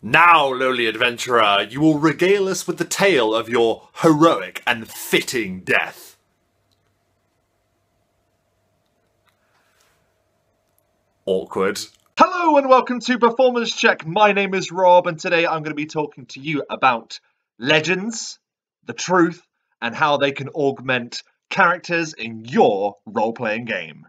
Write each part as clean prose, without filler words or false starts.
Now, lowly adventurer, you will regale us with the tale of your heroic and fitting death. Awkward. Hello and welcome to Performance Check. My name is Rob and today I'm going to be talking to you about legends, the truth, and how they can augment characters in your role-playing game.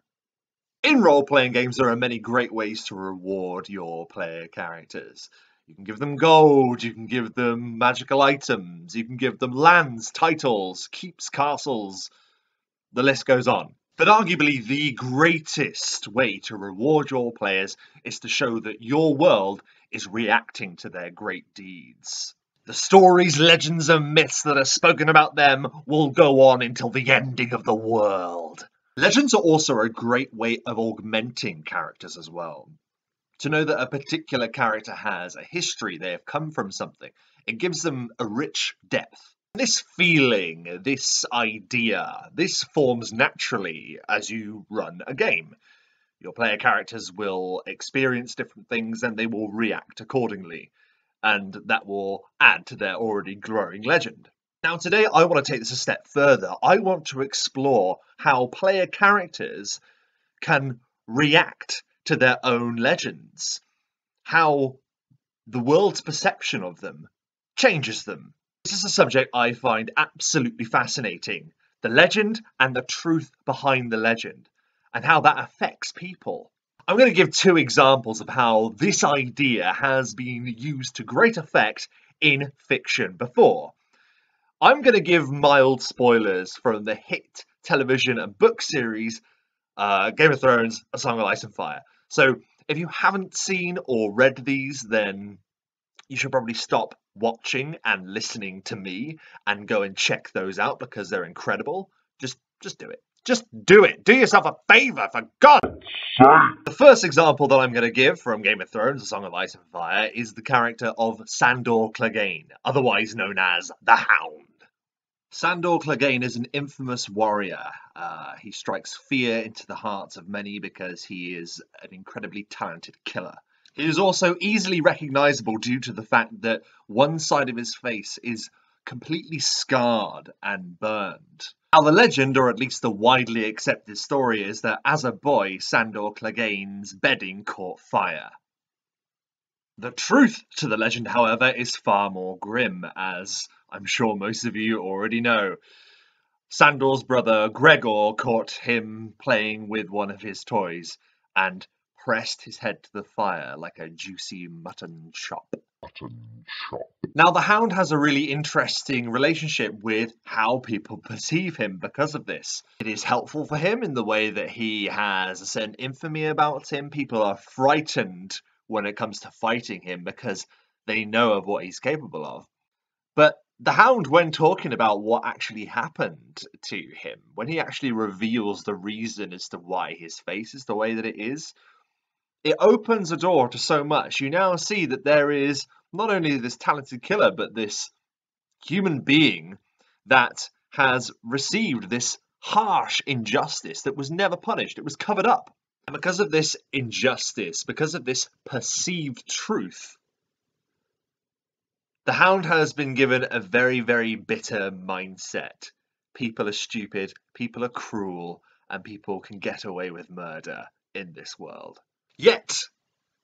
In role-playing games, there are many great ways to reward your player characters. You can give them gold, you can give them magical items, you can give them lands, titles, keeps, castles, the list goes on. But arguably the greatest way to reward your players is to show that your world is reacting to their great deeds. The stories, legends, and myths that are spoken about them will go on until the ending of the world. Legends are also a great way of augmenting characters as well. To know that a particular character has a history, they have come from something, it gives them a rich depth. This feeling, this idea, this forms naturally as you run a game. Your player characters will experience different things and they will react accordingly, and that will add to their already growing legend. Now today I want to take this a step further. I want to explore how player characters can react to their own legends, how the world's perception of them changes them. This is a subject I find absolutely fascinating, the legend and the truth behind the legend, and how that affects people. I'm going to give two examples of how this idea has been used to great effect in fiction before. I'm going to give mild spoilers from the hit television and book series Game of Thrones, A Song of Ice and Fire. So if you haven't seen or read these, then you should probably stop watching and listening to me and go and check those out because they're incredible. Just do it. Just do it. Do yourself a favor, for God's sake. The first example that I'm going to give from Game of Thrones, A Song of Ice and Fire, is the character of Sandor Clegane, otherwise known as the Hound. Sandor Clegane is an infamous warrior. He strikes fear into the hearts of many because he is an incredibly talented killer. He is also easily recognizable due to the fact that one side of his face is completely scarred and burned. Now the legend, or at least the widely accepted story, is that as a boy, Sandor Clegane's bedding caught fire. The truth to the legend, however, is far more grim, as I'm sure most of you already know. Sandor's brother Gregor caught him playing with one of his toys and pressed his head to the fire like a juicy mutton chop. Now, the Hound has a really interesting relationship with how people perceive him because of this. It is helpful for him in the way that he has a certain infamy about him. People are frightened when it comes to fighting him because they know of what he's capable of. But the Hound, when talking about what actually happened to him, when he actually reveals the reason as to why his face is the way that it is, it opens a door to so much. You now see that there is not only this talented killer, but this human being that has received this harsh injustice that was never punished. It was covered up. And because of this injustice, because of this perceived truth, the Hound has been given a very, very bitter mindset. People are stupid, people are cruel, and people can get away with murder in this world. Yet,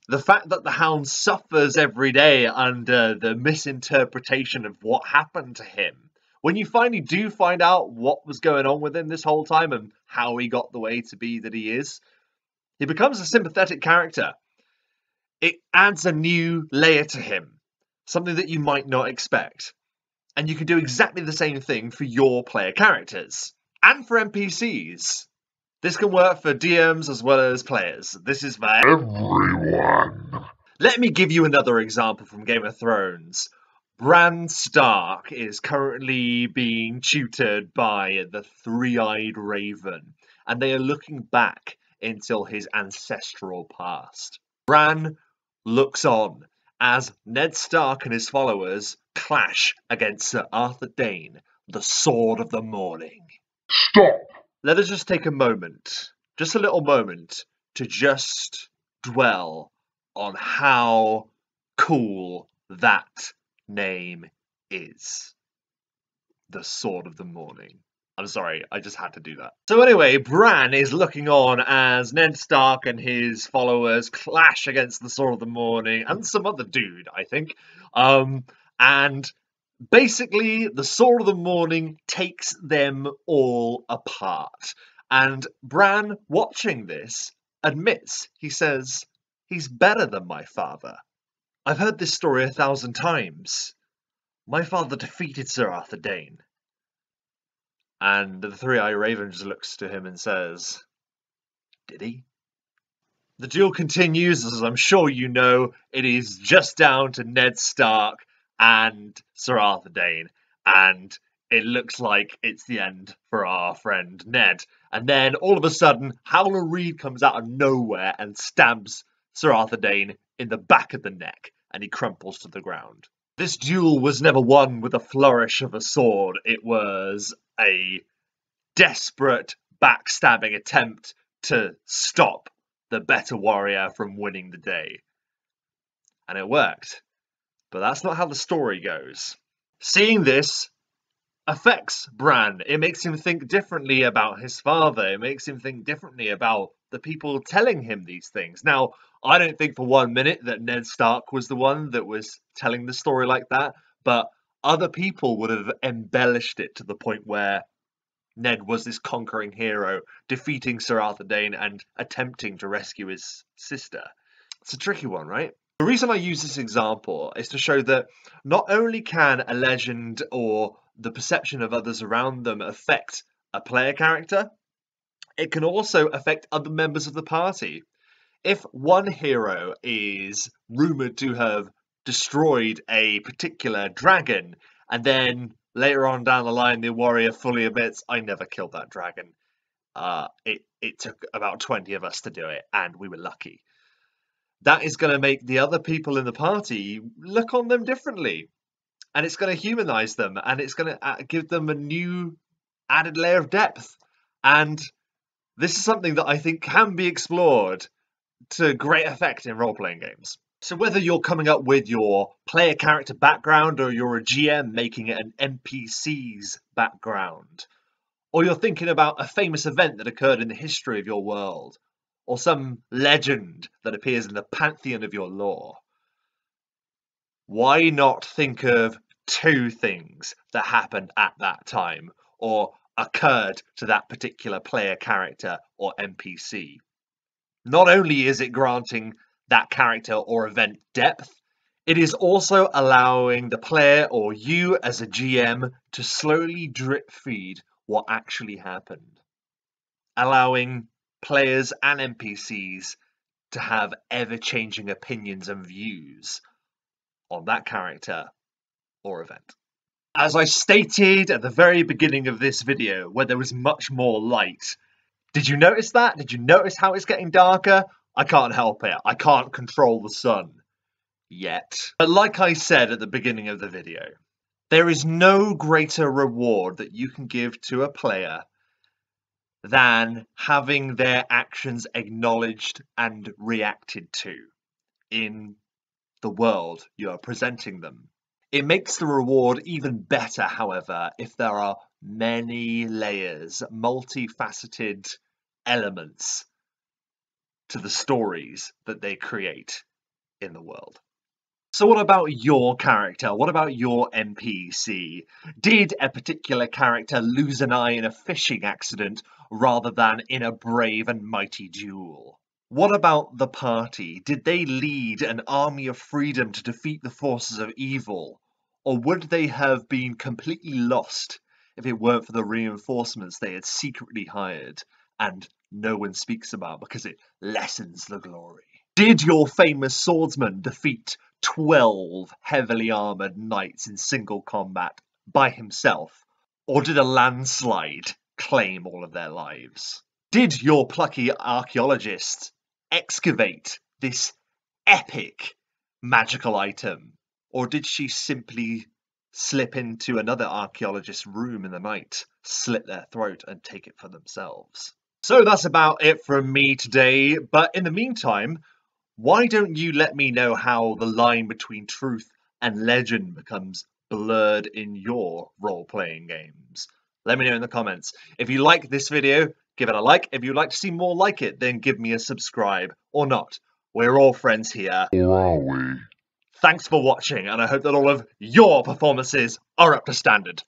the fact that the Hound suffers every day under the misinterpretation of what happened to him, when you finally do find out what was going on with him this whole time and how he got the way to be that he is, he becomes a sympathetic character. It adds a new layer to him, something that you might not expect. And you can do exactly the same thing for your player characters and for NPCs. This can work for DMs as well as players. This is for everyone. Let me give you another example from Game of Thrones. Bran Stark is currently being tutored by the Three-Eyed Raven, and they are looking back until his ancestral past. Bran looks on as Ned Stark and his followers clash against Sir Arthur Dayne, the Sword of the Morning. Stop! Let us just take a moment, just a little moment, to just dwell on how cool That name is the Sword of the Morning. I'm sorry, I just had to do that. So anyway, Bran is looking on as Ned Stark and his followers clash against the Sword of the Morning and some other dude, I think. And basically, the Sword of the Morning takes them all apart. And Bran, watching this, admits, he says, he's better than my father. I've heard this story 1,000 times. My father defeated Sir Arthur Dayne. And the Three-Eyed Raven just looks to him and says, did he? The duel continues, as I'm sure you know. It is just down to Ned Stark and Sir Arthur Dayne. And it looks like it's the end for our friend Ned. And then all of a sudden, Howler Reed comes out of nowhere and stabs Sir Arthur Dayne in the back of the neck. And he crumples to the ground. This duel was never won with a flourish of a sword. It was a desperate backstabbing attempt to stop the better warrior from winning the day. And it worked. But that's not how the story goes. Seeing this affects Bran. It makes him think differently about his father. It makes him think differently about the people telling him these things. Now, I don't think for 1 minute that Ned Stark was the one that was telling the story like that, but other people would have embellished it to the point where Ned was this conquering hero, defeating Sir Arthur Dayne and attempting to rescue his sister. It's a tricky one, right? The reason I use this example is to show that not only can a legend or the perception of others around them affect a player character, it can also affect other members of the party. If one hero is rumoured to have destroyed a particular dragon, and then later on down the line the warrior fully admits, I never killed that dragon. It took about 20 of us to do it, and we were lucky. That is going to make the other people in the party look on them differently. And it's going to humanise them, and it's going to give them a new added layer of depth. And this is something that I think can be explored to great effect in role-playing games. So whether you're coming up with your player character background, or you're a GM making it an NPC's background, or you're thinking about a famous event that occurred in the history of your world, or some legend that appears in the pantheon of your lore, why not think of 2 things that happened at that time, or occurred to that particular player character or NPC? Not only is it granting that character or event depth, it is also allowing the player or you as a GM to slowly drip feed what actually happened, allowing players and NPCs to have ever-changing opinions and views on that character or event. As I stated at the very beginning of this video, where there was much more light, did you notice that? Did you notice how it's getting darker? I can't help it. I can't control the sun. Yet. But like I said at the beginning of the video, there is no greater reward that you can give to a player than having their actions acknowledged and reacted to in the world you are presenting them. It makes the reward even better, however, if there are many layers, multifaceted elements to the stories that they create in the world. So what about your character? What about your NPC? Did a particular character lose an eye in a fishing accident rather than in a brave and mighty duel? What about the party? Did they lead an army of freedom to defeat the forces of evil? Or would they have been completely lost if it weren't for the reinforcements they had secretly hired and no one speaks about because it lessens the glory? Did your famous swordsman defeat 12 heavily armoured knights in single combat by himself? Or did a landslide claim all of their lives? Did your plucky archaeologist excavate this epic magical item? Or did she simply slip into another archaeologist's room in the night, slit their throat and take it for themselves? So that's about it from me today, but in the meantime, why don't you let me know how the line between truth and legend becomes blurred in your role-playing games? Let me know in the comments. If you like this video, give it a like. If you'd like to see more like it, then give me a subscribe, or not. We're all friends here. Or are we? Thanks for watching, and I hope that all of your performances are up to standard.